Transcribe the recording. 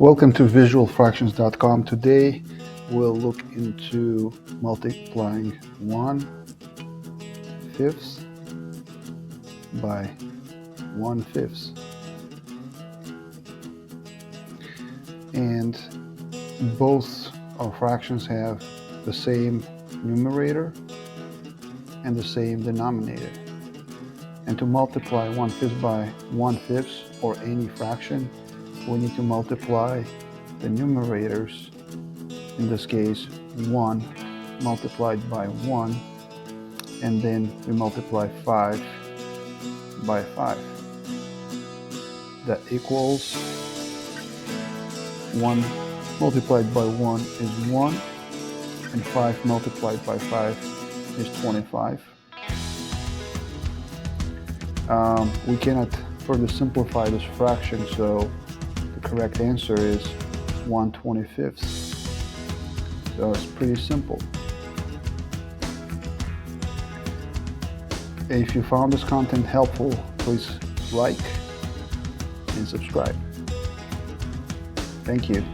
Welcome to visualfractions.com. Today we'll look into multiplying 1/5 by 1/5. And both our fractions have the same numerator and the same denominator. And to multiply 1/5 by 1/5 or any fraction, we need to multiply the numerators, in this case 1 multiplied by 1, and then we multiply 5 by 5. That equals 1 multiplied by 1 is 1, and 5 multiplied by 5 is 25. We cannot further simplify this fraction, so the correct answer is 1/25. So it's pretty simple. If you found this content helpful, please like and subscribe. Thank you.